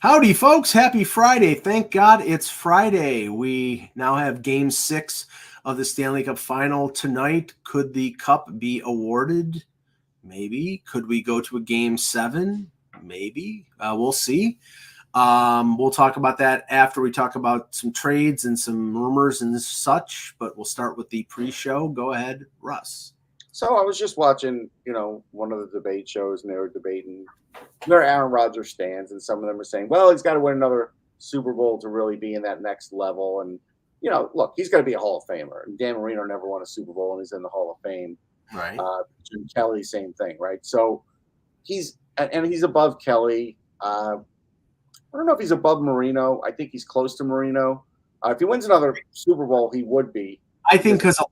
Howdy, folks. Happy Friday. Thank God it's Friday. We now have Game 6 of the Stanley Cup Final tonight. Could the cup be awarded? Maybe. Could we go to a Game 7? Maybe. We'll see. We'll talk about that after we talk about some trades and some rumors and such, but we'll start with the pre-show. Go ahead, Russ. So I was just watching, one of the debate shows, and they were debating where Aaron Rodgers stands, and some of them are saying, well, he's got to win another Super Bowl to really be in that next level. And, look, he's got to be a Hall of Famer. And Dan Marino never won a Super Bowl, and he's in the Hall of Fame. Right. Jim Kelly, same thing, right? So he's above Kelly. I don't know if he's above Marino. I think he's close to Marino. If he wins another Super Bowl, he would be. I think because of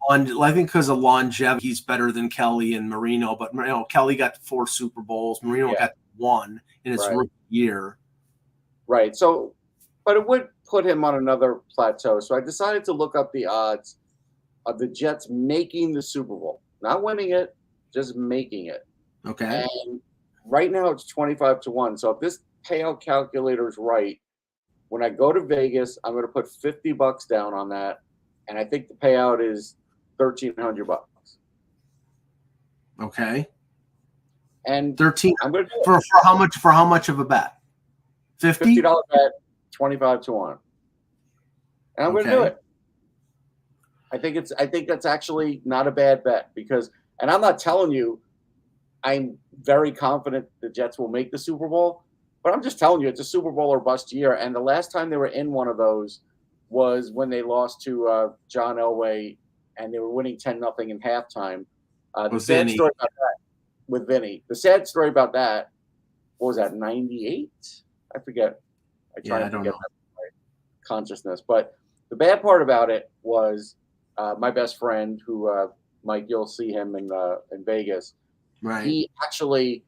longevity, he's better than Kelly and Marino. But Kelly got 4 Super Bowls. Marino got 1 in his rookie year. Right. So, but it would put him on another plateau. So I decided to look up the odds of the Jets making the Super Bowl, not winning it, just making it. Okay. And right now it's 25-1. So if this payout calculator is right, when I go to Vegas, I'm going to put $50 down on that. And I think the payout is $1,300. Okay. And 13. I'm going to do for how much? For how much of a bet? $50 bet, 25-1. And I'm going to do it. I think that's actually not a bad bet and I'm not telling you I'm very confident the Jets will make the Super Bowl, but I'm just telling you it's a Super Bowl or bust year. And the last time they were in one of those was when they lost to John Elway, and they were winning 10-0 in halftime. The sad story about that with Vinny. The sad story about that, what was that, 98? I forget. I try to forget that my consciousness. But the bad part about it was my best friend, who Mike, you'll see him in Vegas. Right. He actually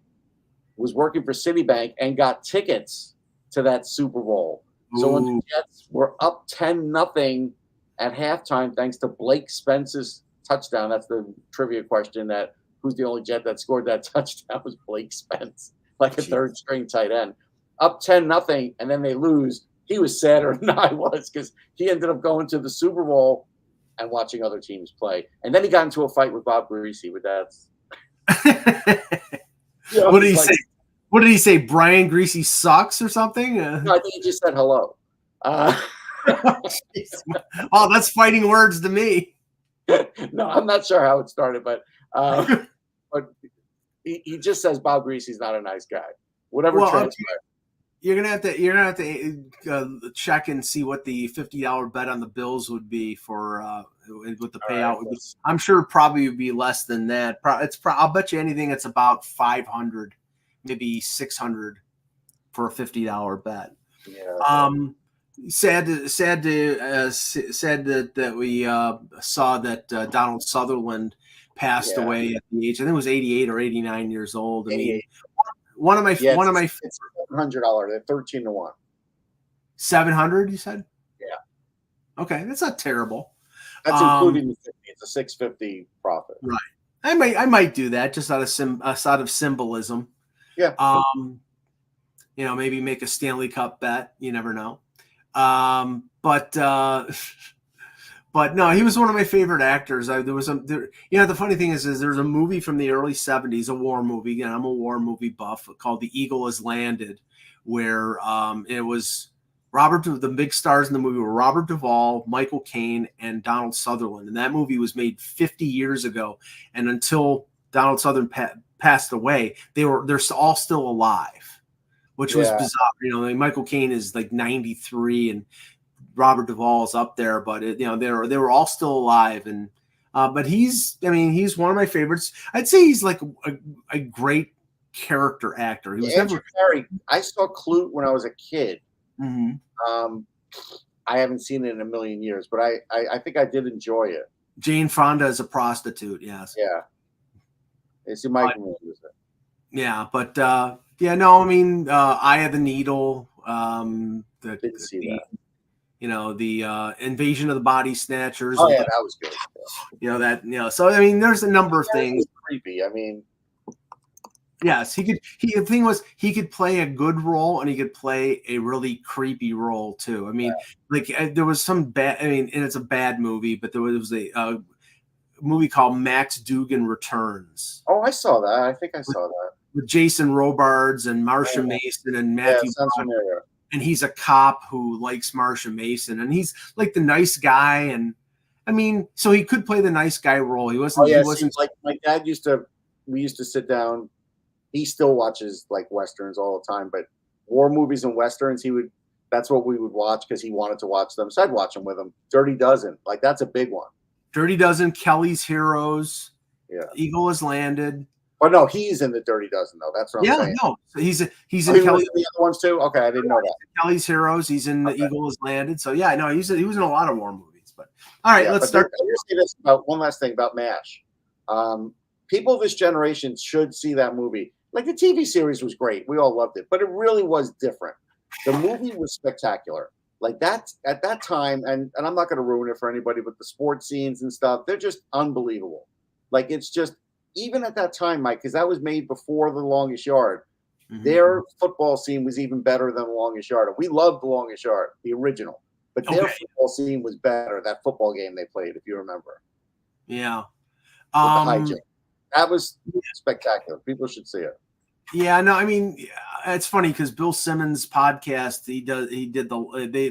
was working for Citibank and got tickets to that Super Bowl. So when the Jets were up 10-0 at halftime, thanks to Blake Spence's touchdown, that's the trivia question, that who's the only Jet that scored that touchdown was Blake Spence, like a third-string tight end. Up 10-0, and then they lose. He was sadder than I was because he ended up going to the Super Bowl and watching other teams play. And then he got into a fight with Bob Greasy with that. What did he say? What did he say? Brian Greasy sucks or something? No, I think he just said hello. Oh, that's fighting words to me. No, I'm not sure how it started, but he just says Bob Greasy's not a nice guy. Whatever transpired. You're gonna have to check and see what the $50 bet on the Bills would be for with the payout. Right, I'm sure probably would be less than that. I'll bet you anything it's about 500. Maybe 600 for a $50 bet. Yeah. Sad that we saw that Donald Sutherland passed away at the age. I think it was 88 or 89 years old. I mean, one of my it's $700. They're 13-1. 700, you said? Yeah. Okay, that's not terrible. That's including the 50. It's a 650 profit. Right. I might do that just out of symbolism. Yeah. Maybe make a Stanley Cup bet. You never know. But no, he was one of my favorite actors. The funny thing is there's a movie from the early 70s, a war movie. Again, I'm a war movie buff, called The Eagle Has Landed, where it was the big stars in the movie were Robert Duvall, Michael Caine, and Donald Sutherland. And that movie was made 50 years ago. And until Donald Sutherland passed away, they're all still alive, which was bizarre. Michael Caine is like 93 and Robert Duvall is up there, but they were all still alive. And but he's one of my favorites. I'd say he's like a great character actor. He was I saw Clute when I was a kid. Mm-hmm. I haven't seen it in a million years, but I think I did enjoy it. Jane Fonda is a prostitute. Yes. Yeah. It's Mike. Yeah, but Eye of the Needle. Didn't see that. The Invasion of the Body Snatchers. Oh yeah, that was good. So there's a number of things. Creepy. I mean, Yes, he could. The thing was, he could play a good role and he could play a really creepy role too. I mean, like there was some bad. I mean, and it's a bad movie, but there was a movie called Max Dugan Returns. Oh, I saw that. I think I saw that with Jason Robards and Marsha Mason and Matthew. sounds familiar. And he's a cop who likes Marsha Mason, and he's like the nice guy. And I mean, so he could play the nice guy role. He wasn't. He wasn't like my dad used to. We used to sit down. He still watches like westerns all the time, but war movies and westerns, that's what we would watch because he wanted to watch them. So I'd watch them with him. Dirty Dozen, like that's a big one. Dirty Dozen, Kelly's Heroes. Yeah. Eagle Has Landed. Oh no, he's in the Dirty Dozen though. That's what I'm saying. No, he's in Kelly's the other ones too. Okay, I didn't know that. Kelly's Heroes. He's in the Eagle Has Landed. So yeah, no, he was in a lot of war movies. But all right, let's start. Let me say this about one last thing about MASH. People of this generation should see that movie. Like the TV series was great. We all loved it, but it really was different. The movie was spectacular. Like that at that time, and I'm not going to ruin it for anybody, but the sports scenes and stuff, they're just unbelievable. Like it's just, even at that time, Mike, because that was made before The Longest Yard, their football scene was even better than The Longest Yard. We loved The Longest Yard, the original, but their football scene was better, that football game they played, if you remember. Yeah. With the hijack. That was spectacular. People should see it. Yeah, no, I mean, it's funny because Bill Simmons' podcast,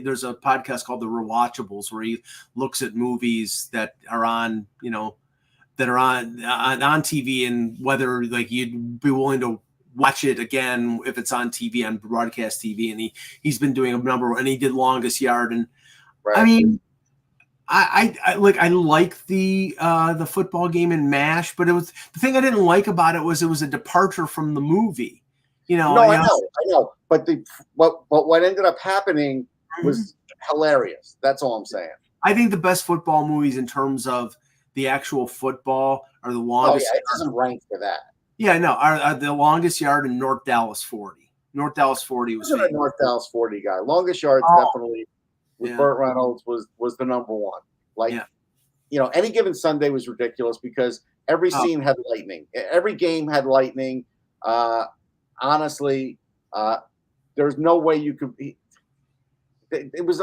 there's a podcast called The Rewatchables where he looks at movies that are on, that are on TV and whether like you'd be willing to watch it again if it's on TV, on broadcast TV. And he's been doing a number, and he did Longest Yard. And I mean, I like the football game in MASH, but it was the thing I didn't like about it was a departure from the movie. I know. But what ended up happening was hilarious. That's all I'm saying. I think the best football movies in terms of the actual football are The Longest. Oh yeah, it doesn't rank for that. Yeah, no, are The Longest Yard and North Dallas 40. North Dallas 40 was a North Dallas 40 guy. Longest Yard's definitely. With Burt Reynolds was the number one. Like, Any Given Sunday was ridiculous because every scene had lightning. Every game had lightning. Honestly, there's no way you could be. It was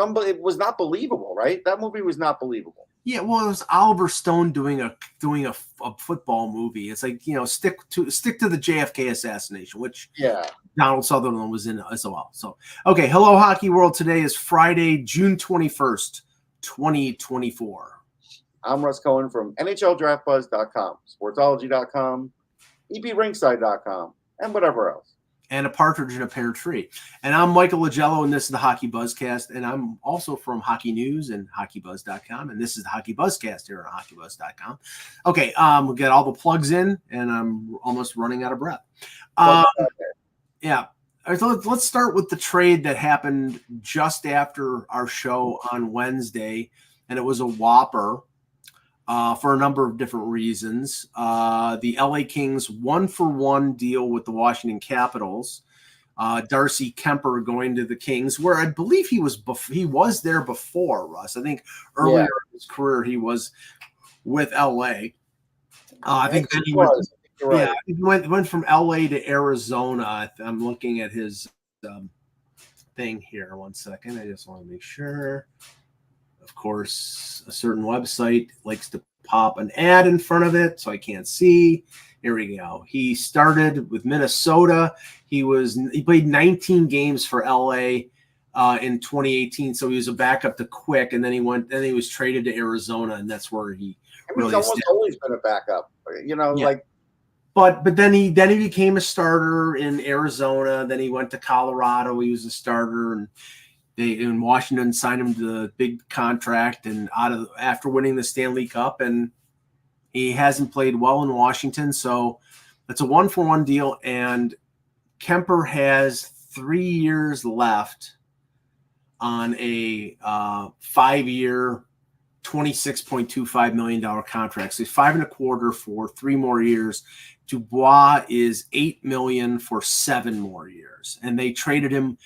not believable, right? That movie was not believable. Yeah, well, it was Oliver Stone doing a football movie. It's like stick to the JFK assassination, which Donald Sutherland was in as well. So okay, hello Hockey World. Today is Friday, June 21st, 2024. I'm Russ Cohen from NHLDraftBuzz.com, Sportsology.com, EPRingside.com, and whatever else. And a partridge in a pear tree. And I'm Michael Lagello, and this is the Hockey Buzzcast. And I'm also from Hockey News and HockeyBuzz.com. And this is the Hockey Buzzcast here on HockeyBuzz.com. Okay, we'll get all the plugs in, and I'm almost running out of breath. Yeah. So let's start with the trade that happened just after our show on Wednesday. And it was a whopper for a number of different reasons. The LA Kings 1-for-1 deal with the Washington Capitals. Darcy Kemper going to the Kings, where I believe he was there before, Russ. I think earlier in his career he was with LA. I think then he was. Yeah, he went from LA to Arizona. I'm looking at his thing here. 1 second. I just want to make sure. Of course, a certain website likes to pop an ad in front of it, so I can't see. Here we go. He started with Minnesota. He played 19 games for LA in 2018, so he was a backup to Quick, and then he was traded to Arizona, and that's where he really he's always been a backup. But then he became a starter in Arizona. Then he went to Colorado. He was a starter, and in Washington signed him to the big contract. And after winning the Stanley Cup, and he hasn't played well in Washington, so it's a 1-for-1 deal. And Kemper has 3 years left on a 5-year, $26.25 million contract. So he's $5.25 for 3 more years. Dubois is $8 million for 7 more years, and they traded him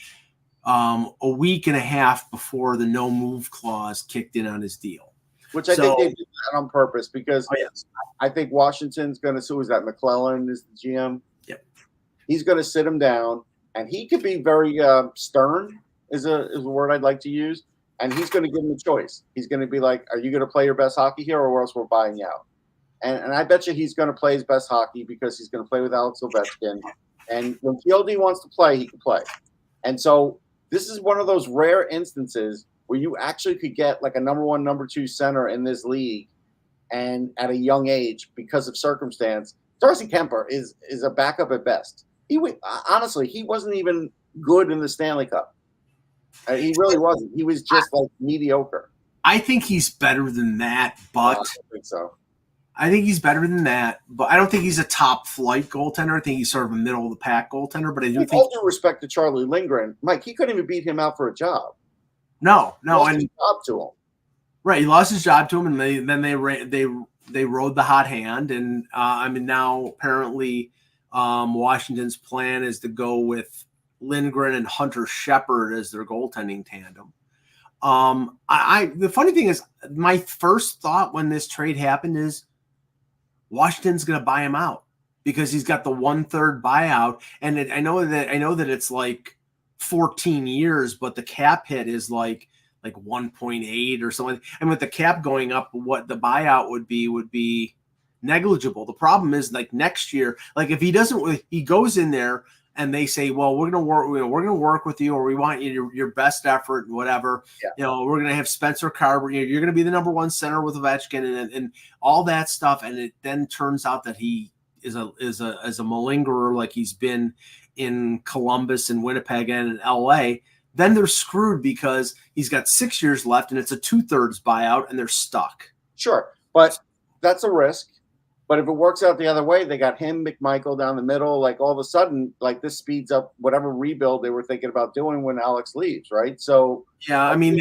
a week and a half before the no move clause kicked in on his deal. Which I think they did that on purpose because I think Washington's going to sue. Is that McClellan is the GM? Yep. He's going to sit him down, and he could be very stern is a word I'd like to use. And he's going to give him a choice. He's going to be like, are you going to play your best hockey here, or else we're buying you out? And I bet you he's going to play his best hockey because he's going to play with Alex Ovechkin. And when PLD wants to play, he can play. And so this is one of those rare instances where you actually could get like a number 1, number 2 center in this league, and at a young age because of circumstance. Darcy Kemper is a backup at best. Honestly, he wasn't even good in the Stanley Cup. He really wasn't. He was just like mediocre. I think he's better than that, but I don't think so. I think he's better than that, but I don't think he's a top flight goaltender. I think he's sort of a middle of the pack goaltender. But I do think, all due respect to Charlie Lindgren, Mike, he couldn't even beat him out for a job. No, He lost his job to him. Right, he lost his job to him, and they rode the hot hand, and I mean now apparently Washington's plan is to go with Lindgren and Hunter Shepard as their goaltending tandem. The funny thing is, my first thought when this trade happened is Washington's going to buy him out because he's got the 1/3 buyout, and I know that it's like 14 years, but the cap hit is like 1.8 or something. And with the cap going up, what the buyout would be negligible. The problem is like next year, like if he goes in there and they say, well, we're going to work with you, or we want you your best effort and whatever. Yeah. We're going to have Spencer Carver. You're going to be the number 1 center with Ovechkin and all that stuff. And it then turns out that he is a malingerer, like he's been in Columbus and Winnipeg and in LA. Then they're screwed because he's got 6 years left and it's a 2/3 buyout and they're stuck. Sure. But that's a risk. But if it works out the other way, they got him, McMichael down the middle. Like all of a sudden, like this speeds up whatever rebuild they were thinking about doing when Alex leaves, right? So yeah, I mean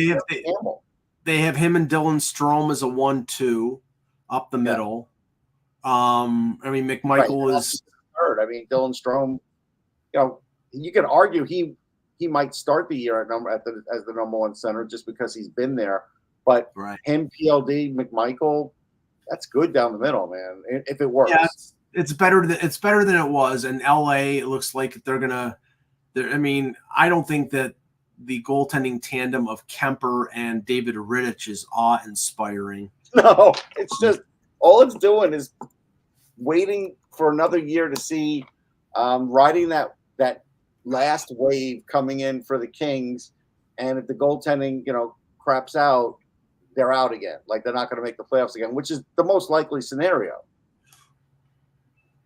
they have him and Dylan Strome as a 1-2 up the middle. I mean McMichael is third. I mean Dylan Strome, you can argue he might start the year as the number 1 center just because he's been there. But him, PLD, McMichael. That's good down the middle, man. If it works, yeah, it's better than it was. And LA, it looks like they're gonna. I mean, I don't think that the goaltending tandem of Kemper and David Rittich is awe-inspiring. No, it's just all it's doing is waiting for another year to see riding that last wave coming in for the Kings, and if the goaltending craps out, they're out again. Like they're not going to make the playoffs again, which is the most likely scenario.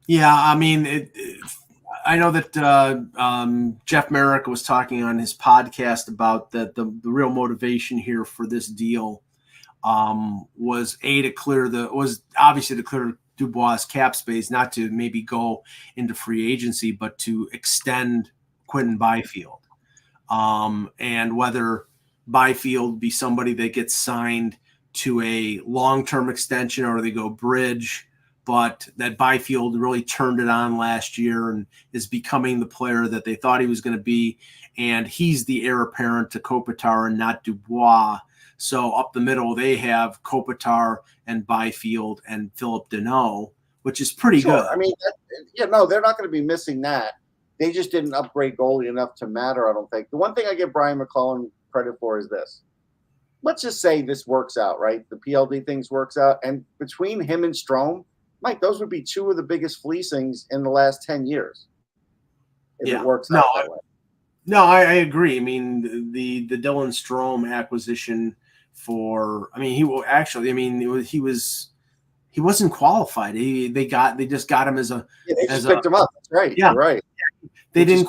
Yeah, I mean, I know that Jeff Merrick was talking on his podcast about that the real motivation here for this deal was obviously to clear Dubois' cap space, not to maybe go into free agency, but to extend Quentin Byfield, and whether Byfield be somebody that gets signed to a long-term extension or they go bridge, but that Byfield really turned it on last year and is becoming the player that they thought he was going to be. And he's the heir apparent to Kopitar and not Dubois. So up the middle, they have Kopitar and Byfield and Philip Deneau, which is pretty good. I mean, they're not going to be missing that. They just didn't upgrade goalie enough to matter, I don't think. The one thing I give Brian McClellan credit for is this. Let's just say this works out, right? The PLD things works out. And between him and Strome, Mike, those would be 2 of the biggest fleecings in the last 10 years. If it works out that way. No, I agree. I mean, the Dylan Strome acquisition he wasn't qualified. They just got him as a. Yeah, they just picked him up. That's right. Yeah, right. They didn't.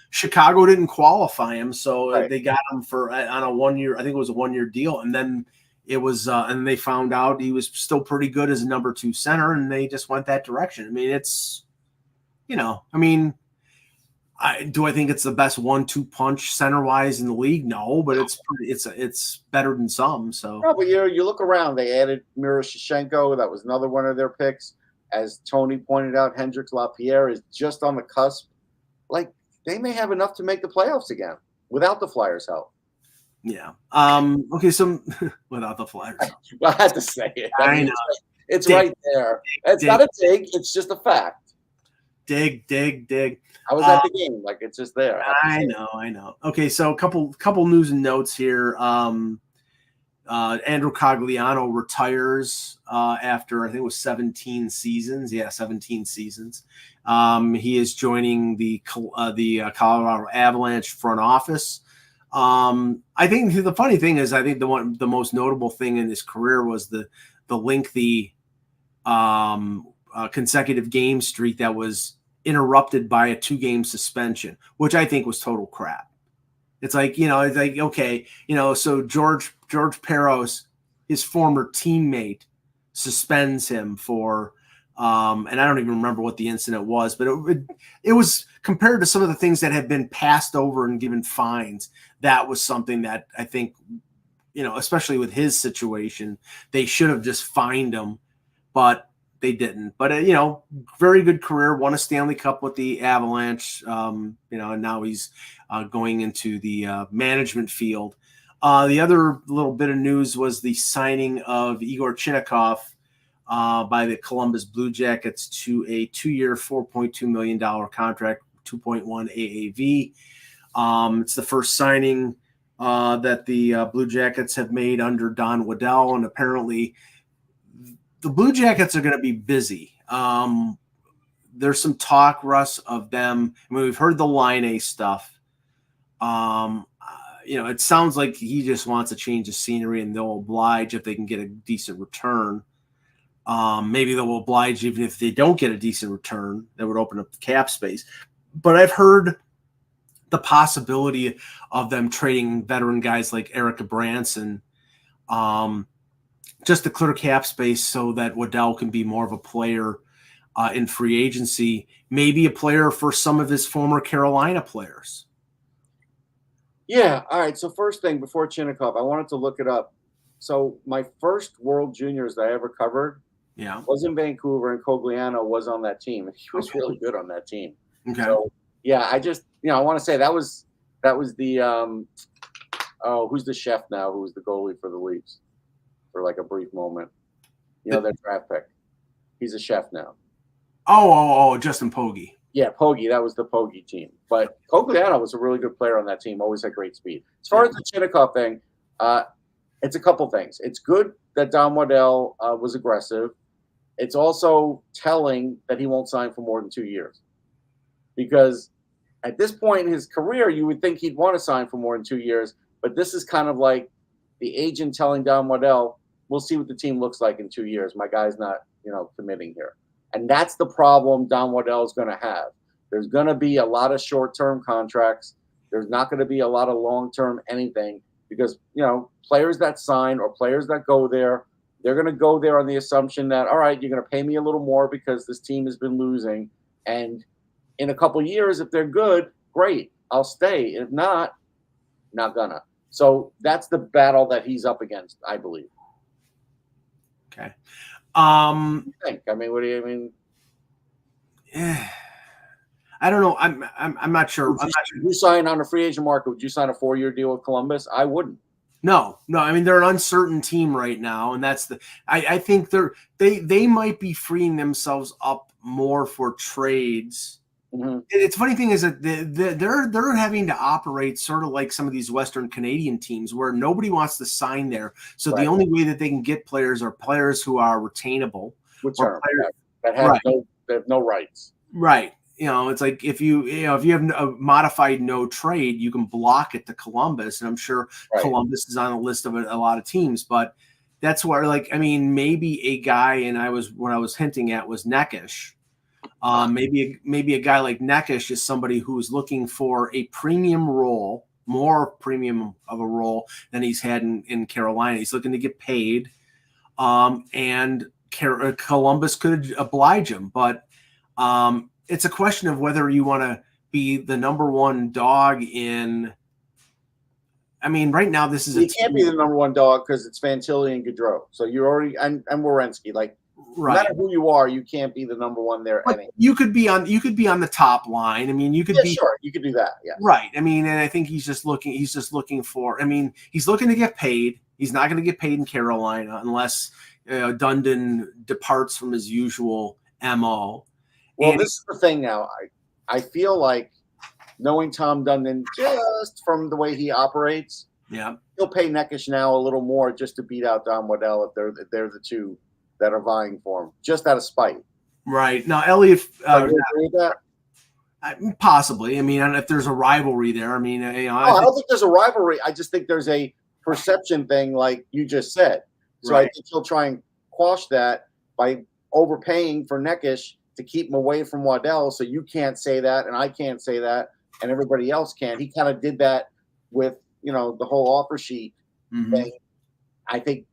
Chicago didn't qualify him, so they got him on a 1 year. I think it was a 1 year deal, and then it was. And they found out he was still pretty good as a number 2 center, and they just went that direction. I mean, it's, do I think it's the best 1-2 punch center wise in the league? No, but it's better than some. So no, but you look around. They added Miroshnichenko. That was another one of their picks. As Tony pointed out, Hendrix Lapierre is just on the cusp. Like they may have enough to make the playoffs again without the Flyers' help. Yeah. Okay. So without the Flyers, I had to say it. I know it's right there. It's not a take. It's just a fact. Dig. I was at the game. Like, it's just there. I know. Okay, so a couple news and notes here. Andrew Cogliano retires after, I think it was 17 seasons. Yeah, 17 seasons. He is joining the Colorado Avalanche front office. I think the funny thing is, I think the most notable thing in his career was the lengthy consecutive game streak that was interrupted by a 2-game suspension, which I think was total crap. It's like, okay, so George Peros, his former teammate, suspends him for, and I don't even remember what the incident was, but it was, compared to some of the things that have been passed over and given fines, that was something that I think, especially with his situation, they should have just fined him, but they didn't. But very good career. Won a Stanley Cup with the Avalanche. And now he's going into the management field. The other little bit of news was the signing of Igor Chinnikov by the Columbus Blue Jackets to a 2-year, $4.2 million contract, 2.1 AAV. It's the first signing that the Blue Jackets have made under Don Waddell, and apparently the Blue Jackets are going to be busy. There's some talk, Russ, of them. I mean, we've heard the Line A stuff. It sounds like he just wants a change of scenery, and they'll oblige if they can get a decent return. Maybe they'll oblige even if they don't get a decent return. That would open up the cap space. But I've heard the possibility of them trading veteran guys like Eric Branson, just to clear cap space so that Waddell can be more of a player in free agency, maybe a player for some of his former Carolina players. Yeah. All right. So first thing, before Chinnikov, I wanted to look it up. So my first World Juniors that I ever covered was in Vancouver, and Cogliano was on that team. He was really good on that team. Okay. So, yeah, I just, I want to say that was the, who's the chef now? Who was the goalie for the Leafs for like a brief moment? Their draft pick. He's a chef now. Oh, Justin Pogge. Yeah, Pogge. That was the Pogge team. But Cogliano was a really good player on that team. Always had great speed. As far as the Chinnikov thing, it's a couple things. It's good that Don Waddell was aggressive. It's also telling that he won't sign for more than 2 years. Because at this point in his career, you would think he'd want to sign for more than 2 years. But this is kind of like the agent telling Don Waddell, we'll see what the team looks like in 2 years. My guy's not, committing here. And that's the problem Don Waddell is going to have. There's going to be a lot of short-term contracts. There's not going to be a lot of long-term anything because, players that sign or players that go there, they're going to go there on the assumption that, all right, you're going to pay me a little more because this team has been losing. And in a couple of years, if they're good, great, I'll stay. If not, not gonna. So that's the battle that he's up against, I believe. Okay. What do you think? What do you mean? Yeah. I don't know. I'm not sure. Would you sign on a free agent market? Would you sign a 4-year deal with Columbus? I wouldn't. No. They're an uncertain team right now, and that's I think they might be freeing themselves up more for trades. Mm-hmm. It's funny thing is that they're having to operate sort of like some of these Western Canadian teams where nobody wants to sign there. So the only way that they can get players are players who are retainable, that have no rights. Right. It's like if you have a modified no trade, you can block it to Columbus, and I'm sure Columbus is on the list of a lot of teams. But that's where, maybe a guy, and what I was hinting at was Neckish. Maybe a guy like Neckish is somebody who's looking for a premium role, more premium of a role than he's had in Carolina. He's looking to get paid, and Columbus could oblige him, but it's a question of whether you want to be the number one dog in. Right now this is you can't be the number one dog because it's Fantilli and Gaudreau. So you're already and Werenski. No matter who you are, you can't be the number one there. You could be on the top line. You could be sure. You could do that. Yeah. Right. And I think he's just looking for. He's looking to get paid. He's not going to get paid in Carolina unless Dundon departs from his usual MO. Well, And this is the thing now. I feel like knowing Tom Dundon just from the way he operates, yeah, he'll pay Neckish now a little more just to beat out Don Waddell if they're the two that are vying for him, just out of spite. right. Now, Elliot, Do you agree with that? possibly. I mean, if there's a rivalry there, I mean, I don't think there's a rivalry. I just think there's a perception thing, like you just said. So right. I think he'll try and quash that by overpaying for Neckish to keep him away from Waddell, so you can't say that, and I can't say that, and everybody else can. He kind of did that with the whole offer sheet thing. I think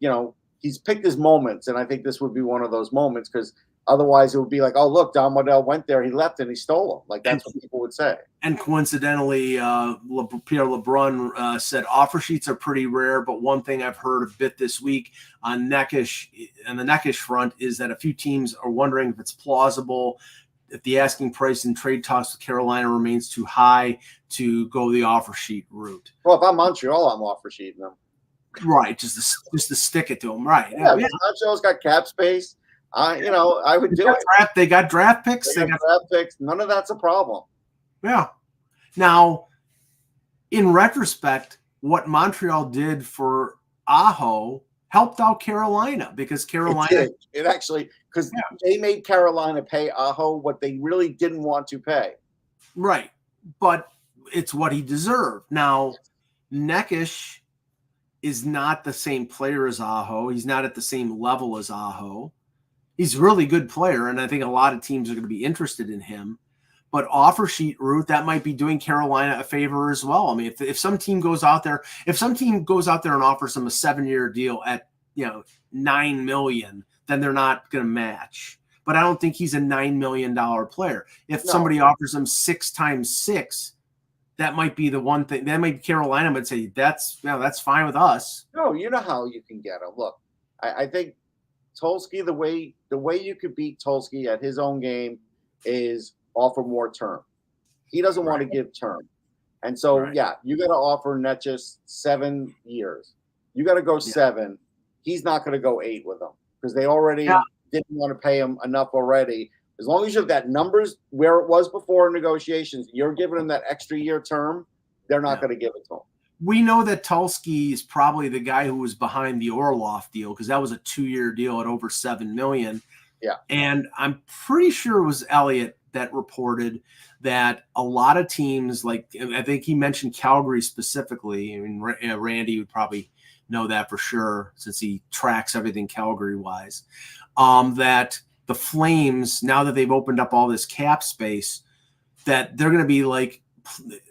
he's picked his moments, and I think this would be one of those moments because otherwise it would be like, oh look, Don Waddell went there, he left, and he stole him. Like that's what people would say. And coincidentally, Pierre LeBrun said offer sheets are pretty rare, but one thing I've heard a bit this week on Neckish and the Neckish front is that a few teams are wondering if it's plausible if the asking price in trade talks with Carolina remains too high to go the offer sheet route. Well, if I'm Montreal, I'm offer sheeting them. Right, just to stick it to them. Right. Yeah, Montreal's got cap space. I would do it. They got draft picks. They got draft picks. None of that's a problem. Yeah. Now, in retrospect, what Montreal did for Aho helped out Carolina because Carolina it actually because they made Carolina pay Aho what they really didn't want to pay. Right, but it's what he deserved. Now, Neckish is not the same player as Aho. He's not at the same level as Aho. He's a really good player, and I think a lot of teams are going to be interested in him. But offer sheet route, that might be doing Carolina a favor as well. I mean, if some team goes out there, and offers them a 7-year deal at $9 million, then they're not going to match. But I don't think he's a $9 million player. If somebody offers him 6 times 6, that might be the one thing. That might be Carolina would say that's fine with us. No, you know how you can get him. Look, I think Tulsky, the way you could beat Tulsky at his own game is offer more term. He doesn't want to give term. And so, you got to offer not just 7 years. You got to go 7. He's not going to go 8 with them because they already didn't want to pay him enough already. As long as you've got numbers where it was before negotiations, you're giving them that extra year term, they're not going to give it to him. We know that Tulsky is probably the guy who was behind the Orlov deal because that was a 2-year deal at over $7 million. Yeah. And I'm pretty sure it was Elliott that reported that a lot of teams, like I think he mentioned Calgary specifically. I mean, Randy would probably know that for sure since he tracks everything Calgary-wise, that the Flames, now that they've opened up all this cap space, that they're going to be like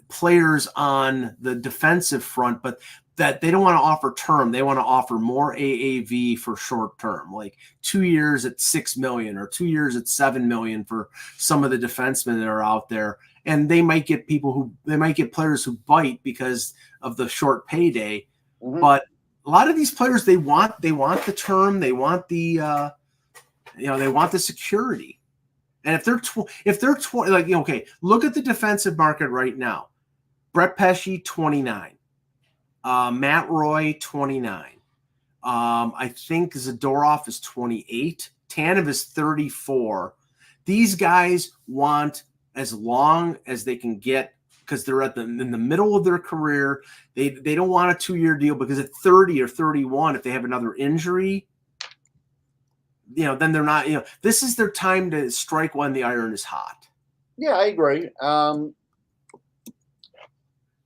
players on the defensive front, but that they don't want to offer term. They want to offer more AAV for short term, like 2 years at $6 million or 2 years at $7 million for some of the defensemen that are out there. And they might get players who bite because of the short payday. Mm-hmm. But a lot of these players, they want the term, they want the, they want the security. And if they're 20, like, okay, look at the defensive market right now. Brett Pesce, 29. Matt Roy, 29. I think Zadorov is 28. Tanev is 34. These guys want as long as they can get because they're in the middle of their career. They don't want a 2-year deal because at 30 or 31, if they have another injury, then they're not, this is their time to strike when the iron is hot. Yeah, I agree. I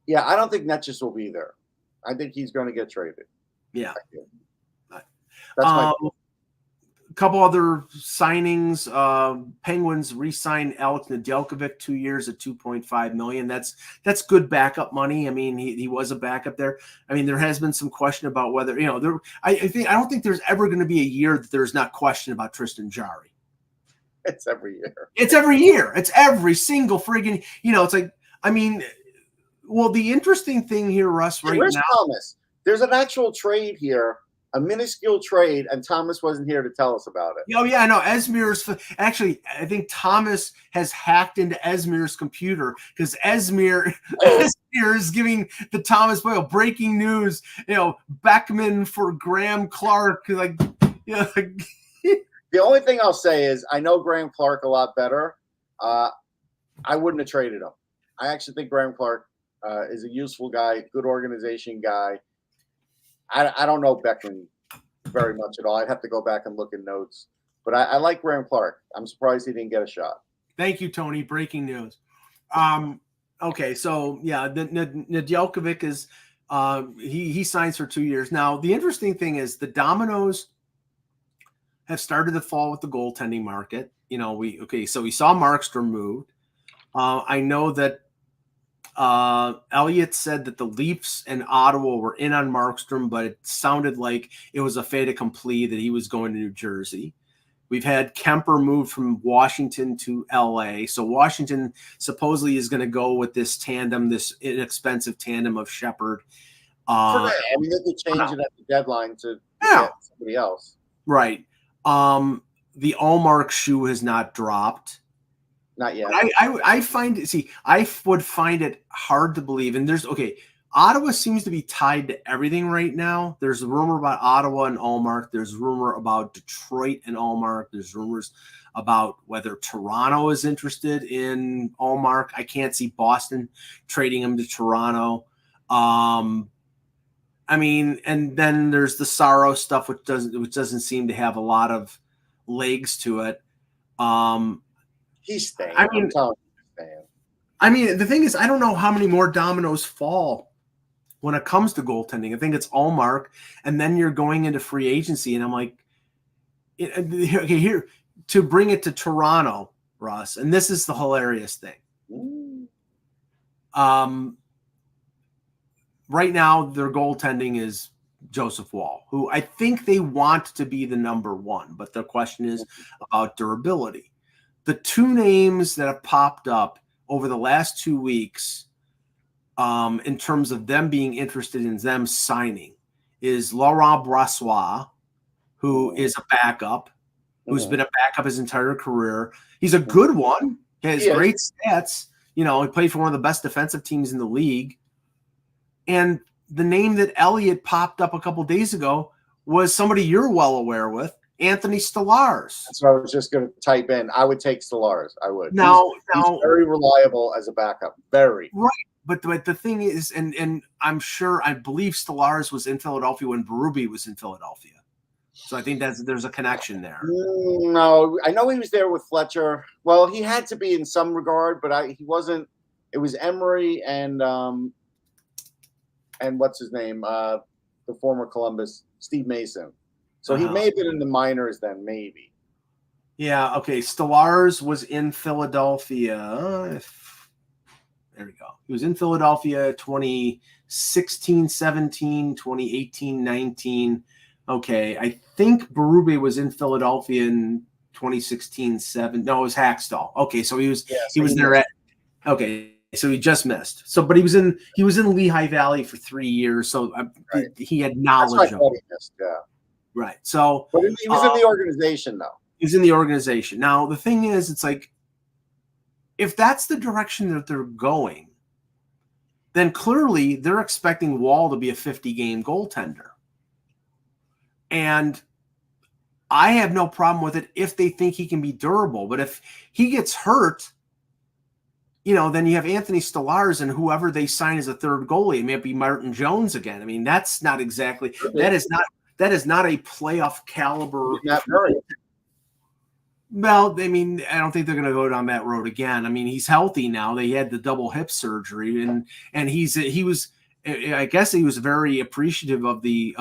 don't think Netjes will be there. I think he's going to get traded. Yeah. That's my a couple other signings. Penguins re-signed Alex Nedeljkovic 2 years at $2.5 million. That's good backup money. I mean, he was a backup there. I mean, there has been some question about whether I don't think there's ever going to be a year that there's not question about Tristan Jarry. It's every year. It's every year. It's every single friggin'. It's like, I mean. Well, the interesting thing here, Russ, where's Thomas? There's an actual trade here, a minuscule trade, and Thomas wasn't here to tell us about it. Oh, yeah, I know. Actually, I think Thomas has hacked into Esmir's computer because Esmir is giving the Thomas Boyle breaking news, Beckman for Graham Clark. The only thing I'll say is I know Graham Clark a lot better, I wouldn't have traded him. I actually think Graham Clark is a useful guy, good organization guy. I don't know Beckman very much at all. I'd have to go back and look in notes. But I like Graham Clark. I'm surprised he didn't get a shot. Thank you, Tony. Breaking news. Okay, so yeah, the Nedeljkovic is he signs for 2 years. Now, the interesting thing is the dominoes have started to fall with the goaltending market. So we saw Markstrom moved. I know that Elliott said that the Leafs and Ottawa were in on Markstrom, but it sounded like it was a fait accompli that he was going to New Jersey. We've had Kemper move from Washington to LA. So Washington supposedly is going to go with this tandem, this inexpensive tandem of Shepherd. I mean, they could change it at the deadline to get somebody else. Right. The Allmark shoe has not dropped. Not yet. I find it. See, I would find it hard to believe. And Ottawa seems to be tied to everything right now. There's a rumor about Ottawa and Allmark. There's rumor about Detroit and Allmark. There's rumors about whether Toronto is interested in Allmark. I can't see Boston trading him to Toronto. I mean, and then there's the Sorrow stuff, which doesn't seem to have a lot of legs to it. He's staying. I mean, the thing is, I don't know how many more dominoes fall when it comes to goaltending. I think it's Allmark, and then you're going into free agency, and I'm like, okay, here to bring it to Toronto, Russ, and this is the hilarious thing. Right now, their goaltending is Joseph Woll, who I think they want to be the number one, but the question is about durability. The two names that have popped up over the last 2 weeks, in terms of them being interested in them signing, is Laurent Brossoit, who is a backup, who's been a backup his entire career. He's a good one. He has great stats. He played for one of the best defensive teams in the league. And the name that Elliott popped up a couple days ago was somebody you're well aware with, Anthony Stolarz. That's what I was just going to type in. I would take Stolarz. I would. He's very reliable as a backup. Very. Right. But the thing is, and I believe Stolarz was in Philadelphia when Berube was in Philadelphia. So I think there's a connection there. No, I know he was there with Fletcher. Well, he had to be in some regard, but he wasn't. It was Emery and what's his name? The former Columbus, Steve Mason. So he may have been in the minors then, maybe. Yeah, okay. Stolarz was in Philadelphia. There we go. He was in Philadelphia 2016-17, 2018-19. Okay, I think Berube was in Philadelphia in 2016-17. No, it was Hackstall. Okay, so he was there at. Okay, so he just missed. So, but he was in Lehigh Valley for 3 years. So he had knowledge of it. Yeah. Right. So, but he was in the organization, though. He's in the organization. Now, the thing is, it's like, if that's the direction that they're going, then clearly they're expecting Woll to be a 50-game goaltender. And I have no problem with it if they think he can be durable. But if he gets hurt, then you have Anthony Stolarz and whoever they sign as a third goalie. It may be Martin Jones again. I mean, that's not exactly that is not a playoff caliber. Well, I mean, I don't think they're going to go down that road again. I mean, he's healthy now. They had the double hip surgery, and he was. I guess he was very appreciative of the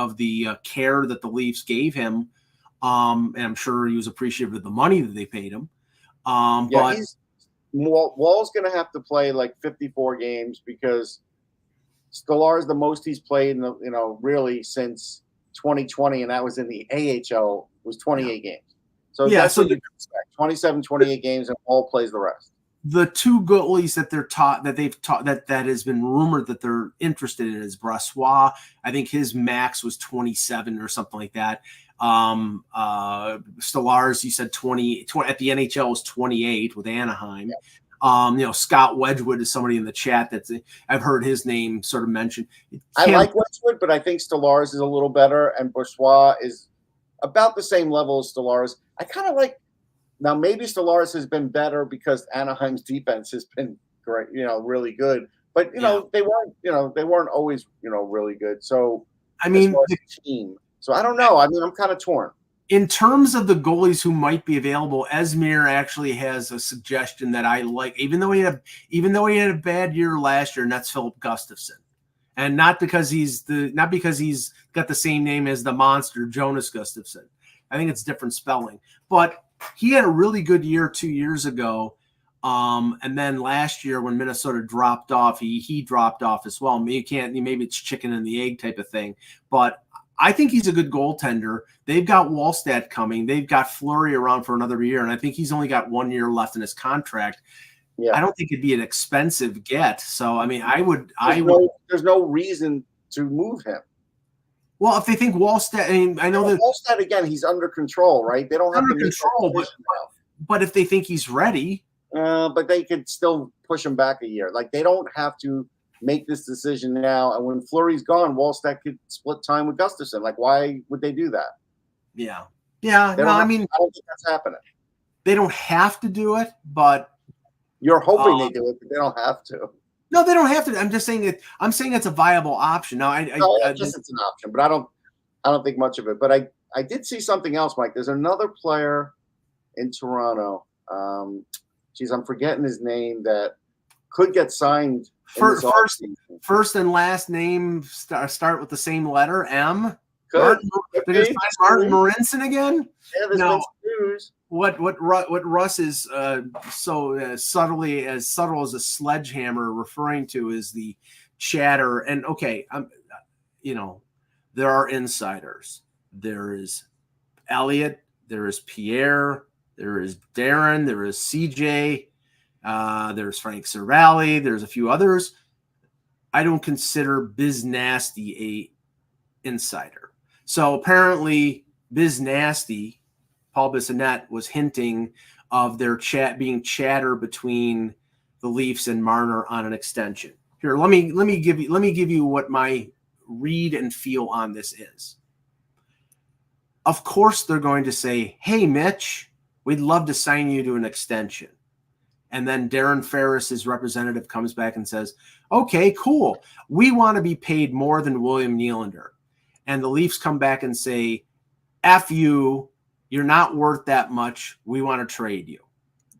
care that the Leafs gave him, and I'm sure he was appreciative of the money that they paid him. But Woll's going to have to play like 54 games because Stolarz, the most he's played, really since 2020, and that was in the AHL, was 28 games. So that's what you expect. 27, 28 games, and Woll plays the rest. The two goalies that that has been rumored that they're interested in is Brossoit. I think his max was 27 or something like that. Stolarz, you said 20 at the NHL was 28 with Anaheim. Yeah. Scott Wedgwood is somebody in the chat I've heard his name sort of mentioned. I like Wedgwood, but I think Stolarz is a little better, and Brossoit is about the same level as Stolarz. I kind of like Now maybe Stellaris has been better because Anaheim's defense has been great, really good. But they weren't always really good. So I mean, as a team. So I don't know. I mean, I'm kind of torn. In terms of the goalies who might be available, Esmir actually has a suggestion that I like, even though he had a bad year last year, and that's Philip Gustafsson. And not because he's got the same name as the monster, Jonas Gustafsson. I think it's different spelling. But he had a really good year 2 years ago. And then last year when Minnesota dropped off, he dropped off as well. Maybe it's chicken and the egg type of thing. But I think he's a good goaltender. They've got Wallstedt coming. They've got Fleury around for another year, and I think he's only got 1 year left in his contract. Yeah. I don't think it'd be an expensive get. So, I mean, there's no reason to move him. Well, if they think Wallstedt, I mean, I know that Wallstedt, again, he's under control, right? They don't have under control, but if they think he's ready. But they could still push him back a year. Like, they don't have to make this decision now. And when Fleury's gone, Wallstedt could split time with Gustafsson. Like, why would they do that? Yeah. I don't think that's happening. They don't have to do it, but you're hoping they do it, but they don't have to. No, they don't have to. I'm just saying it's a viable option. Now, I guess it's an option, but I don't think much of it. But I did see something else, Mike. There's another player in Toronto. I'm forgetting his name, that could get signed. First and last name start with the same letter, M. Martin Marincin again? Yeah, there's been news. What Russ is so subtle as a sledgehammer referring to is the chatter. And okay, there are insiders. There is Elliot. There is Pierre. There is Darren. There is CJ. There's Frank Cervalli. There's a few others. I don't consider Biz Nasty a insider. So apparently Biz Nasty, Paul Bissonnette, was hinting of their being chatter between the Leafs and Marner on an extension. Here, let me give you what my read and feel on this is. Of course they're going to say, "Hey Mitch, we'd love to sign you to an extension." And then Darren Ferris's representative comes back and says, "Okay, cool. We want to be paid more than William Nylander." And the Leafs come back and say, "F you, you're not worth that much. We want to trade you."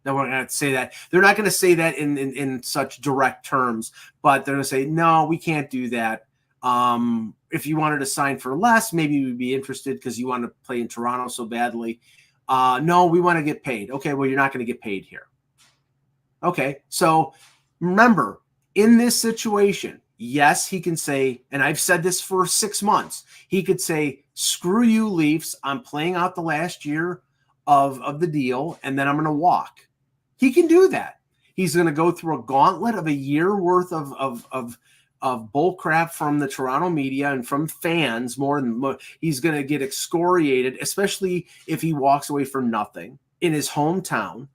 Now, we're going to say that. They're not going to say that in such direct terms, but they're going to say, "No, we can't do that. If you wanted to sign for less, maybe we'd be interested because you want to play in Toronto so badly. No, we want to get paid." Okay, well, you're not going to get paid here. Okay, so remember, in this situation, yes, he can say, and I've said this for 6 months, he could say, "Screw you, Leafs. I'm playing out the last year of the deal, and then I'm going to walk." He can do that. He's going to go through a gauntlet of a year worth of bull crap from the Toronto media and from fans. He's going to get excoriated, especially if he walks away for nothing in his hometown.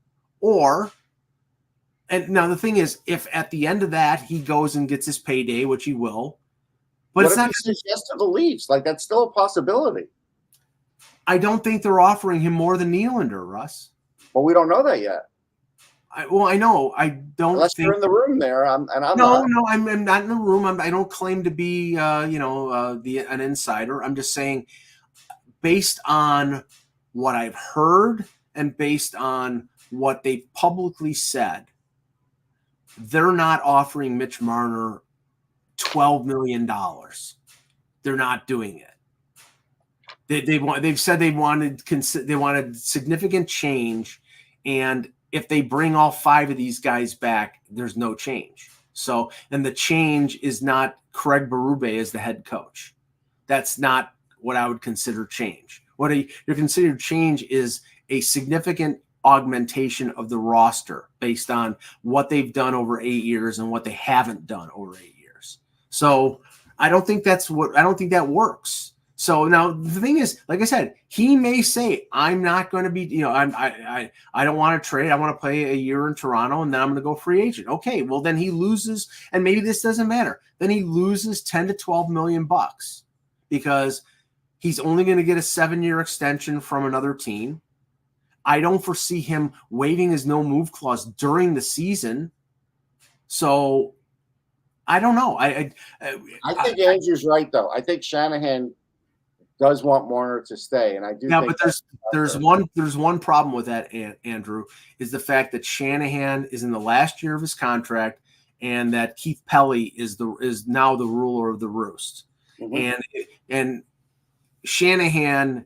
And now the thing is, if at the end of that he goes and gets his payday, which he will, but it's not says yes to the Leafs. Like, that's still a possibility. I don't think they're offering him more than Nylander, Russ. Well, we don't know that yet. I know. I don't. Unless you're in the room there, I'm not. No, I'm not in the room. I don't claim to be, an insider. I'm just saying, based on what I've heard and based on what they've publicly said, they're not offering Mitch Marner $12 million. They're not doing it. They've said they wanted significant change, and if they bring all 5 of these guys back, there's no change. So, and the change is not Craig Berube as the head coach. That's not what I would consider change. What you're considered change is a significant augmentation of the roster based on what they've done over 8 years and what they haven't done over 8 years. So I don't think that works. So now the thing is, like I said, he may say, "I'm not going to be, I don't want to trade. I want to play a year in Toronto and then I'm going to go free agent." Okay, well then he loses, and maybe this doesn't matter. Then he loses 10 to 12 million bucks because he's only going to get a 7-year extension from another team. I don't foresee him waiving his no move clause during the season. So I don't know. I think Andrew's right, though. I think Shanahan does want Marner to stay, and I do. Yeah, think but there's one problem with that, Andrew, is the fact that Shanahan is in the last year of his contract, and that Keith Pelly is now the ruler of the roost, and Shanahan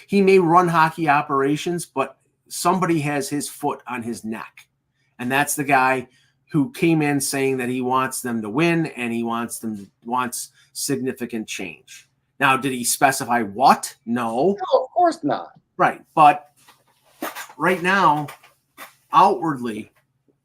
he may run hockey operations, but somebody has his foot on his neck, and that's the guy who came in saying that he wants them to win and he wants significant change. Now, did he specify what? No, of course not. Right, but right now, outwardly,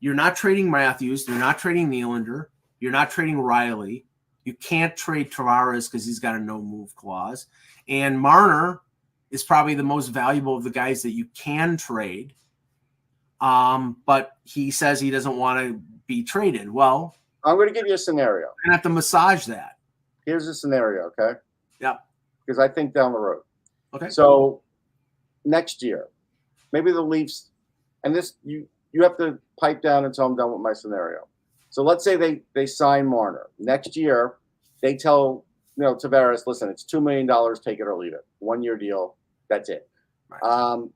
you're not trading Matthews, you're not trading Nylander, you're not trading Riley. You can't trade Tavares because he's got a no-move clause. And Marner is probably the most valuable of the guys that you can trade. But he says he doesn't want to be traded. Well, I'm going to give you a scenario. You're going to have to massage that. Here's a scenario, okay? Yep. Because I think down the road. Okay. So next year, maybe the Leafs, and this you have to pipe down until I'm done with my scenario. So let's say they sign Marner. Next year, they tell Tavares, listen, it's $2 million, take it or leave it. 1-year deal, that's it. Right.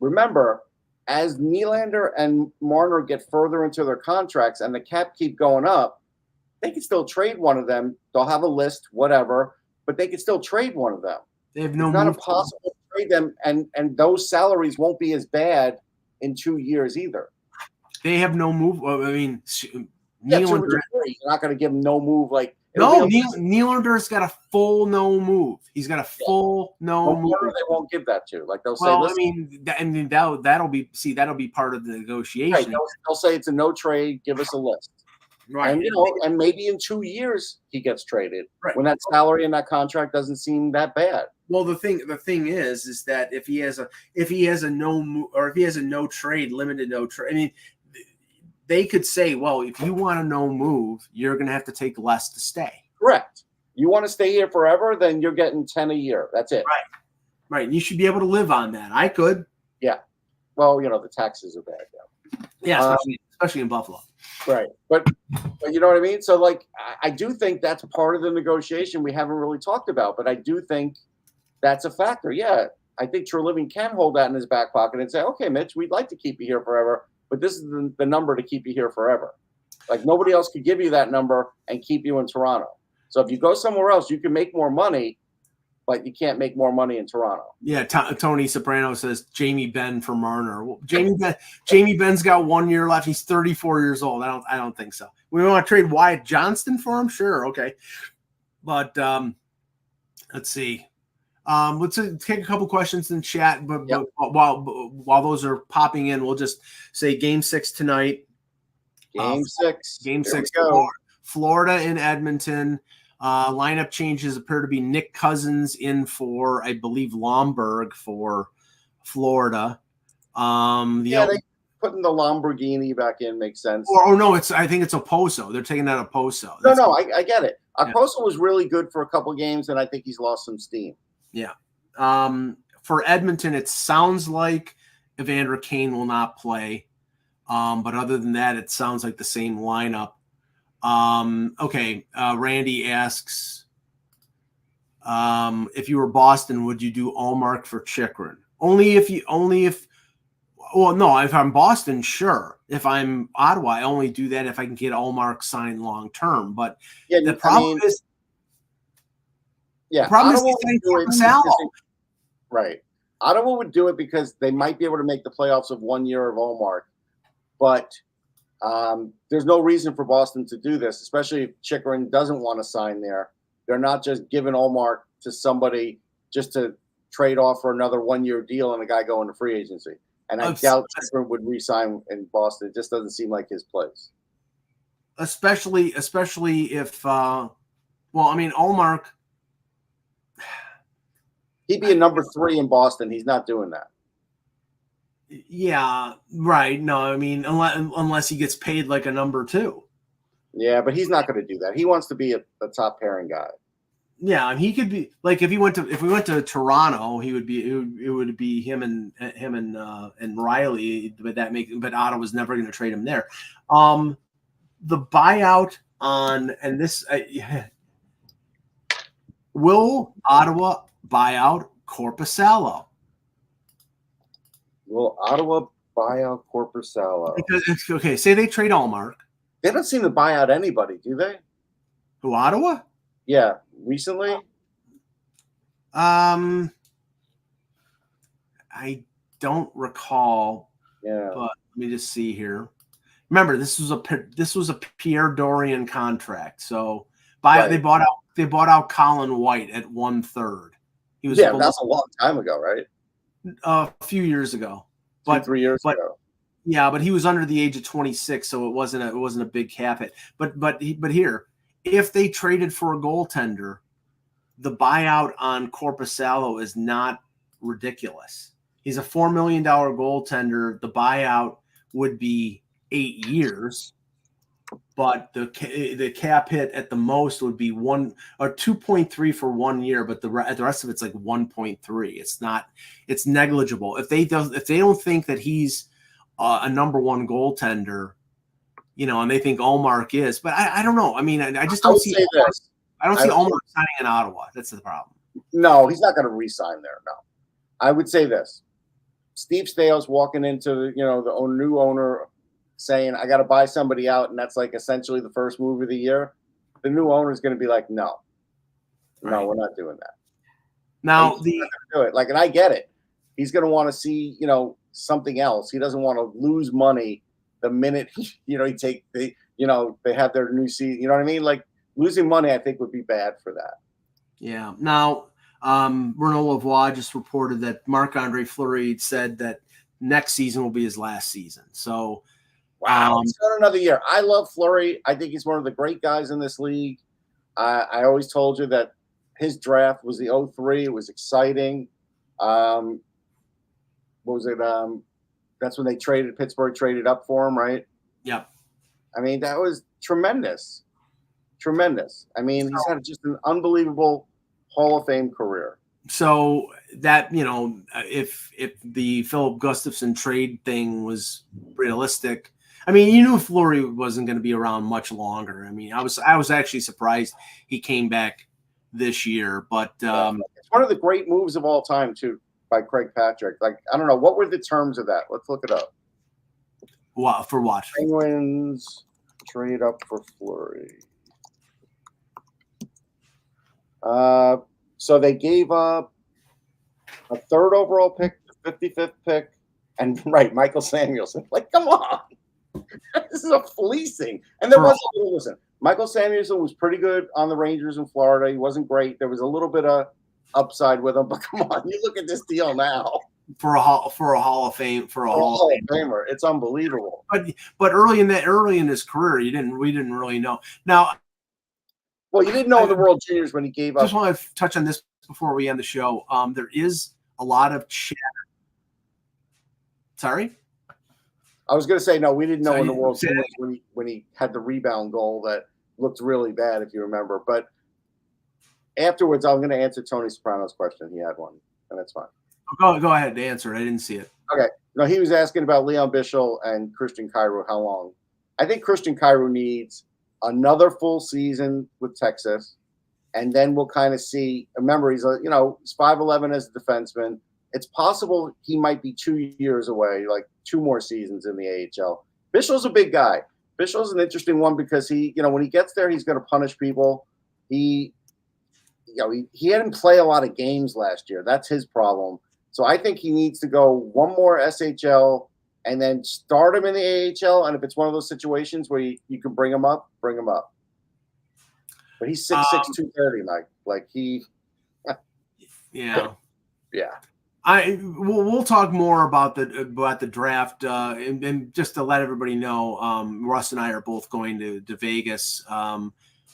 Remember, as Nylander and Marner get further into their contracts and the cap keep going up, they can still trade one of them. They'll have a list, whatever, but they can still trade one of them. They have no. It's not impossible to trade them, and those salaries won't be as bad in 2 years either. They have no move. I mean, Nylander, you're not going to give them no move like. No, Nylander's got a full no move. He's got a full no move. They won't give that to. Like they'll say. Well, that'll be part of the negotiation. Right, they'll say it's a no trade. Give us a list. Right, and maybe in 2 years he gets traded when that salary and that contract doesn't seem that bad. Well, the thing is that if he has a no move or if he has a no trade, limited no trade. I mean, they could say, well, if you want a no move, you're going to have to take less to stay. Correct. You want to stay here forever, then you're getting 10 a year. That's it. Right. And you should be able to live on that. I could. Yeah. Well, the taxes are bad now. Yeah, especially in Buffalo. Right. But you know what I mean? So, I do think that's part of the negotiation we haven't really talked about, but I do think that's a factor. Yeah, I think Treliving can hold that in his back pocket and say, okay, Mitch, we'd like to keep you here forever, but this is the number to keep you here forever. Like nobody else could give you that number and keep you in Toronto. So if you go somewhere else, you can make more money, but you can't make more money in Toronto. Yeah, Tony Soprano says Jamie Benn for Marner. Well, Jamie Benn's got 1 year left. He's 34 years old. I don't think so. We want to trade Wyatt Johnston for him? Sure, okay. But let's see. Let's take a couple questions in chat. But while those are popping in, we'll just say Game 6 tonight. Game 6. Game 6. Florida in Edmonton. Lineup changes appear to be Nick Cousins in for, I believe, Lomberg for Florida. They putting the Lamborghini back in makes sense. Or no, I think it's Oposo. They're taking that Oposo. I get it. Oposo was really good for a couple games, and I think he's lost some steam. Yeah. For Edmonton, it sounds like Evander Kane will not play. But other than that, it sounds like the same lineup. Randy asks, if you were Boston, would you do Allmark for Chychrun? If I'm Boston, sure. If I'm Ottawa, I only do that if I can get Allmark signed long term. But the problem is right. Ottawa would do it because they might be able to make the playoffs of 1 year of Allmark, but there's no reason for Boston to do this, especially if Chychrun doesn't want to sign there. They're not just giving Allmark to somebody just to trade off for another 1 year deal and a guy going to free agency. And I doubt Chychrun would re-sign in Boston. It just doesn't seem like his place. Especially if, Allmark. He'd be a number 3 in Boston. He's not doing that. Yeah, right. No, I mean, unless he gets paid like a number 2. Yeah, but he's not going to do that. He wants to be a top pairing guy. Yeah, and he could be like if we went to Toronto, he would be it would be him and Riley, but Ottawa's never going to trade him there. The buyout on and this will Ottawa buy out Korpisalo? Will Ottawa buy out Korpisalo? Because okay, say they trade Allmark. They don't seem to buy out anybody, do they? Who, Ottawa? Yeah, recently. I don't recall. Yeah, but let me just see here. Remember, this was a Pierre Dorian contract. So they bought out Colin White at 1/3. He was that's a long time ago, right? A few years ago, 3 years ago. Yeah, but he was under the age of 26, so it wasn't a big cap hit. But here, if they traded for a goaltender, the buyout on Korpisalo is not ridiculous. He's a $4 million goaltender. The buyout would be 8 years, but the cap hit at the most would be 2.3 for 1 year, but the rest of it's like 1.3. It's negligible. If they don't think that he's a number one goaltender, and they think Allmark is, but I don't know. I mean, I just don't see this. I don't see Allmark signing in Ottawa. That's the problem. No, he's not going to re-sign there. No, I would say this: Steve Staios walking into the new owner saying, "I got to buy somebody out," and that's like essentially the first move of the year. The new owner is going to be like, "No, we're not doing that." Now do it. Like, and I get it. He's going to want to see something else. He doesn't want to lose money the minute they have their new season. You know what I mean? Like, losing money, I think, would be bad for that. Yeah. Now, Renaud Lavoie just reported that Marc-Andre Fleury said that next season will be his last season. So, wow, he's got another year. I love Fleury. I think he's one of the great guys in this league. I always told you that his draft was the 03. It was exciting. What was it? That's when Pittsburgh traded up for him, right? Yep. I mean, that was tremendous. Tremendous. I mean, he's had just an unbelievable Hall of Fame career. So that, if the Philip Gustafson trade thing was realistic, I mean, you knew Fleury wasn't going to be around much longer. I mean, I was actually surprised he came back this year, but it's one of the great moves of all time too, by Craig Patrick. Like, I don't know, what were the terms of that? Let's look it up. What for what? Penguins trade up for Fleury. So they gave up a 3rd overall pick, the 55th pick, and Michael Samuelson. Like, come on. This is a fleecing. And there wasn't, listen, Michael Samuelson was pretty good on the Rangers in Florida. He wasn't great. There was a little bit of upside with him, but come on, you look at this deal now. For a Hall of Famer. It's unbelievable. But early in his career, we didn't really know. Now, well, you didn't know in the World Juniors when he gave up. I just want to touch on this before we end the show. There is a lot of chatter. Sorry? I was going to say, no, we didn't know in the World Juniors when he had the rebound goal that looked really bad, if you remember. But afterwards, I'm going to answer Tony Soprano's question. He had one, and that's fine. Go ahead and answer it. I didn't see it. Okay. No, he was asking about Leon Bichel and Christian Kyrou, how long. I think Christian Kyrou needs another full season with Texas, and then we'll kind of see. Remember, he's 5'11" as a defenseman. It's possible he might be 2 years away, like 2 more seasons in the AHL. Bichel's a big guy. Bichel's an interesting one because he, when he gets there, he's going to punish people. He didn't play a lot of games last year. That's his problem. So I think he needs to go one more SHL and then start him in the AHL. And if it's one of those situations where you can bring him up, bring him up. But he's 6'6", 230, Mike. Like he. Yeah. Yeah. We'll talk more about the draft and just to let everybody know, Russ and I are both going to Vegas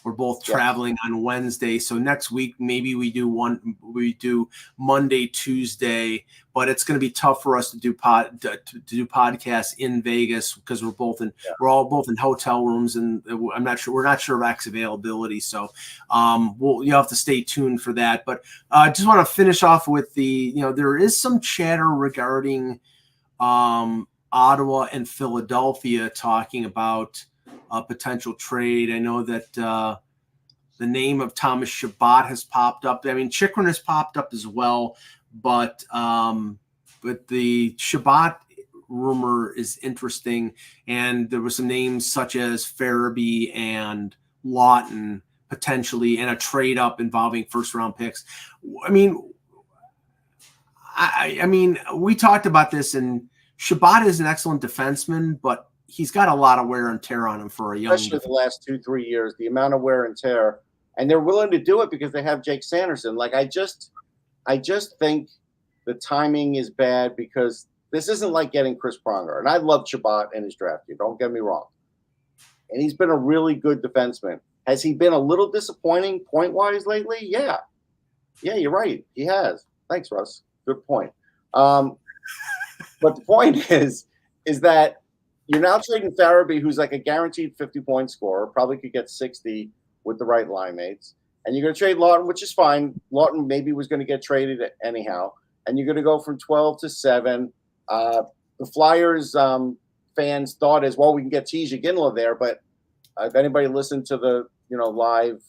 We're both traveling on Wednesday. So next week, maybe we do Monday, Tuesday, but it's going to be tough for us to do podcasts in Vegas because we're all both in hotel rooms, and we're not sure of X availability. So you'll have to stay tuned for that. But I just want to finish off with there is some chatter regarding Ottawa and Philadelphia talking about a potential trade. I know that the name of Thomas Chabot has popped up. I mean, Chychrun has popped up as well, but the Chabot rumor is interesting, and there were some names such as Farabee and Lawton potentially, and a trade up involving first round picks. I mean, we talked about this, and Chabot is an excellent defenseman, but he's got a lot of wear and tear on him for a young. Especially the last 2-3 years, the amount of wear and tear, and they're willing to do it because they have Jake Sanderson. Like I just think the timing is bad because this isn't like getting Chris Pronger, and I love Chabot in his draft year. Don't get me wrong, and he's been a really good defenseman. Has he been a little disappointing point wise lately? Yeah, you're right. He has. Thanks, Russ. Good point. But the point is that you're now trading Farabee, who's like a guaranteed 50-point scorer, probably could get 60 with the right line mates. And you're going to trade Lawton, which is fine. Lawton maybe was going to get traded anyhow. And you're going to go from 12 to 7. The Flyers fans thought as well, we can get Tija Ginla there. But if anybody listened to the live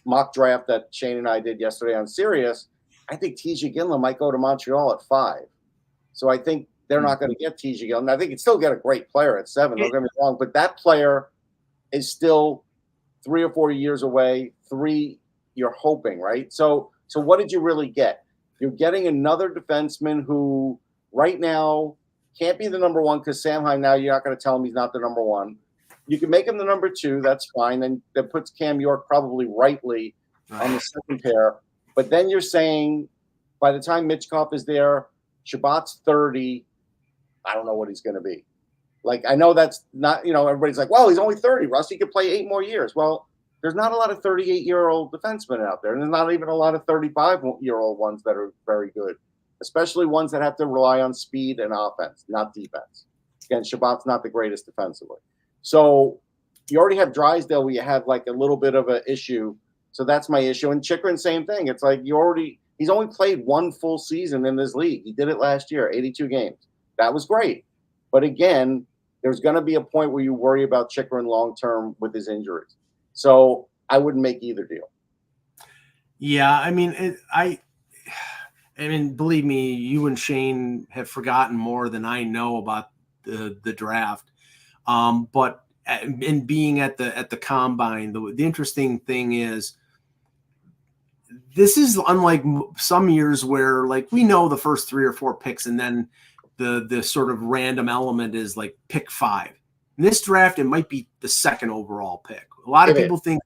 mock draft that Shane and I did yesterday on Sirius, I think Tija Ginla might go to Montreal at 5. So I think they're not going to get Tija Ginla. Now, they can still get a great player at 7. Don't get me wrong, but that player is still 3 or 4 years away. 3, you're hoping, right? So what did you really get? You're getting another defenseman who right now can't be the number 1 because Samheim, now you're not going to tell him he's not the number 1. You can make him the number 2. That's fine. Then that puts Cam York probably rightly on the second pair. But then you're saying by the time Mitchkov is there, Chabot's 30. I don't know what he's going to be. Like, I know that's not, everybody's like, well, he's only 30, Russ. He could play 8 more years. Well, there's not a lot of 38-year-old defensemen out there. And there's not even a lot of 35-year-old ones that are very good, especially ones that have to rely on speed and offense, not defense. Again, Chabot's not the greatest defensively. So you already have Drysdale where you have like a little bit of an issue. So that's my issue. And Chychrun, same thing. It's like he's only played 1 full season in this league. He did it last year, 82 games. That was great. But again, there's going to be a point where you worry about Chychrun long-term with his injuries. So I wouldn't make either deal. Yeah, I mean, believe me, you and Shane have forgotten more than I know about the draft. But in being at the combine, the interesting thing is this is unlike some years where like we know the first 3 or 4 picks and then the sort of random element is like pick 5. In this draft, it might be the 2nd overall pick. A lot of people think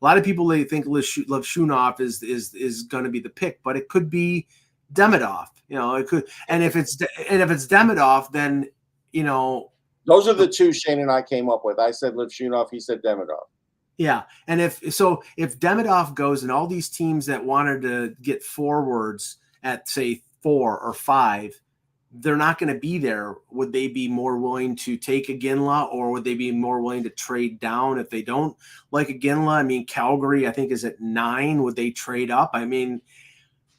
Levshunov is going to be the pick, but it could be Demidov. It could. And if it's Demidov, then those are the 2 Shane and I came up with. I said Levshunov, he said Demidov. Yeah, and if Demidov goes and all these teams that wanted to get forwards at say 4 or 5, they're not going to be there. Would they be more willing to take a Ginla, or would they be more willing to trade down if they don't like a Ginla? I mean, Calgary, I think, is at 9. Would they trade up?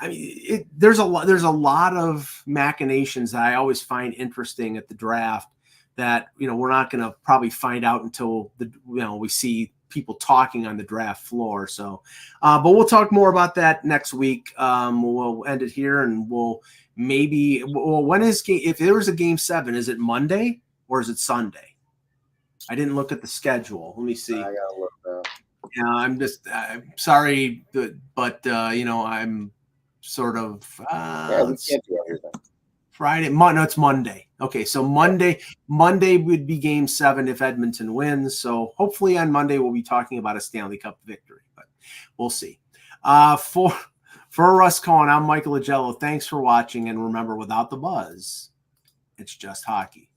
There's a lot of machinations that I always find interesting at the draft that we're not going to probably find out until we see people talking on the draft floor. So, but we'll talk more about that next week. We'll end it here, and when is if there was a game 7, is it Monday or is it Sunday? I didn't look at the schedule. Let me see. I gotta look now. Yeah, I'm sorry, but I'm sort of we can't do everything. Friday. No, it's Monday. Okay, so Monday would be game 7 if Edmonton wins. So hopefully on Monday we'll be talking about a Stanley Cup victory, but we'll see. For Russ Cohen, I'm Michael Agello. Thanks for watching, and remember, without the buzz, it's just hockey.